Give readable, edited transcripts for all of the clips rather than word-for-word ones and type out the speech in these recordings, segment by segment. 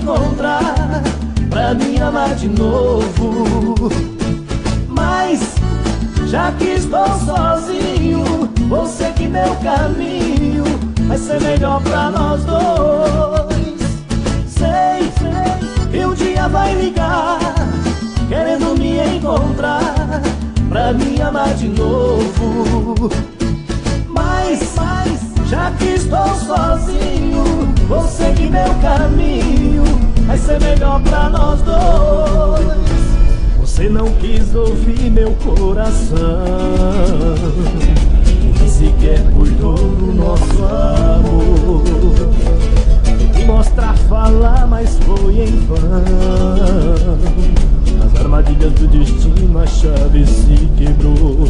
encontrar, pra me amar de novo. Mas já que estou sozinho, vou seguir meu caminho, vai ser melhor pra nós dois. Sei que um dia vai ligar, querendo me encontrar, pra me amar de novo. Mas já que estou sozinho, vou seguir meu caminho, vai ser melhor pra nós dois. Você não quis ouvir meu coração, nem sequer cuidou do nosso amor. Tentei mostrar, falar, mas foi em vão. Nas armadilhas do destino a chave se quebrou.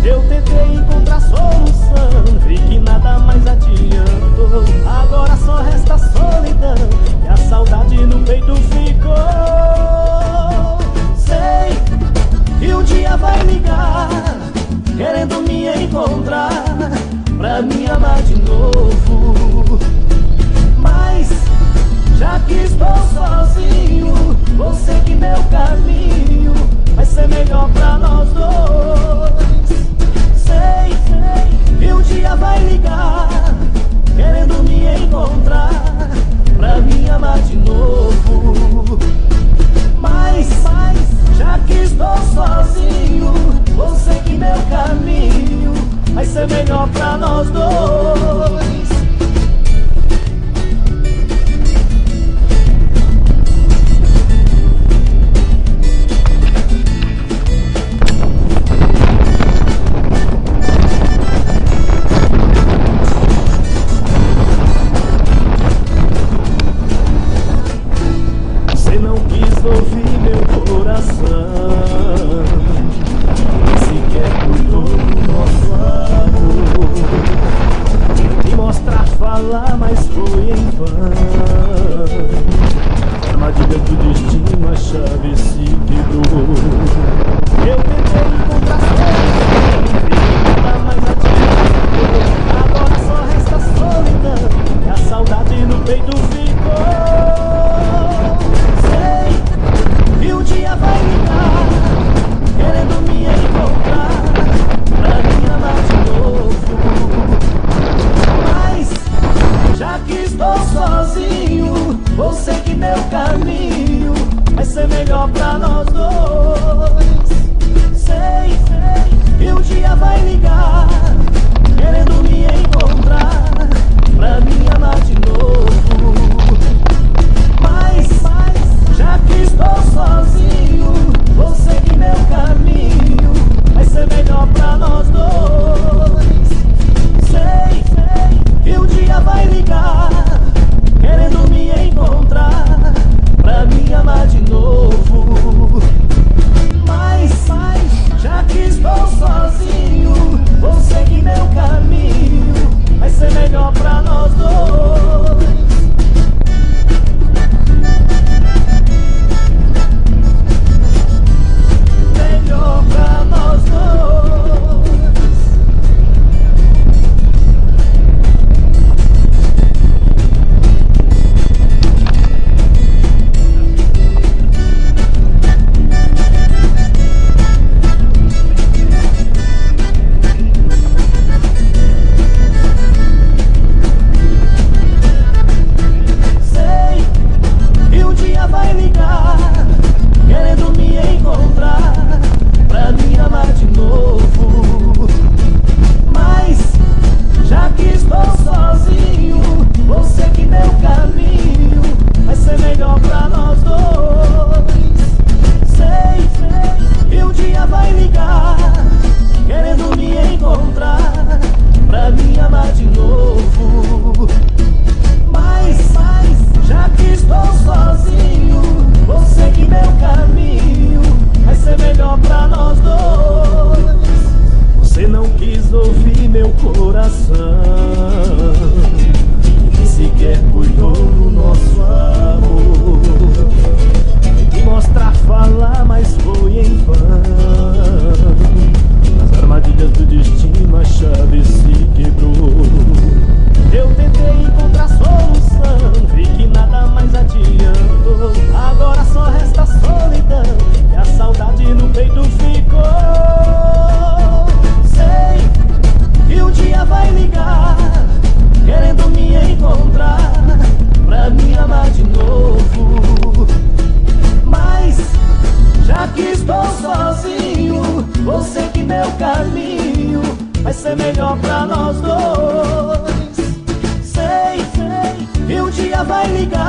Eu tentei encontrar solução, vi que nada mais adiantou. Agora só resta a solidão e a saudade no peito ficou. Sei que um dia vai ligar, querendo me encontrar, pra me amar de novo. Mas já que estou sozinho, vou seguir meu caminho, vai ser melhor pra nós dois. Sei que um dia vai ligar, querendo me encontrar, pra me amar de novo. Mas já que estou sozinho, vou seguir meu caminho, vai ser melhor pra nós dois. Ouvir meu coração, nem sequer cuidou do nosso amor. Tentei mostrar, falar, mas foi em vão. Nas armadilhas do destino a chave se quebrou. Eu tentei encontrar solução, vi que nada mais adiantou. Agora só resta a solidão e a saudade no peito ficou. E um dia vai ligar, querendo me encontrar, pra me amar de novo. Mas já que estou sozinho, vou seguir meu caminho, vai ser melhor pra nós dois. Sei que um dia vai ligar, querendo me encontrar, pra me amar de novo. Mas já que estou sozinho, vou seguir meu caminho, vai ser melhor pra nós dois. Sei que um dia vai ligar, querendo me encontrar, pra me amar de novo. Mas já que estou sozinho, vou seguir meu caminho, vai ser melhor pra nós dois. que estou sozinho, vou seguir meu caminho, vai ser melhor pra nós dois. Sei, sei, e um dia vai ligar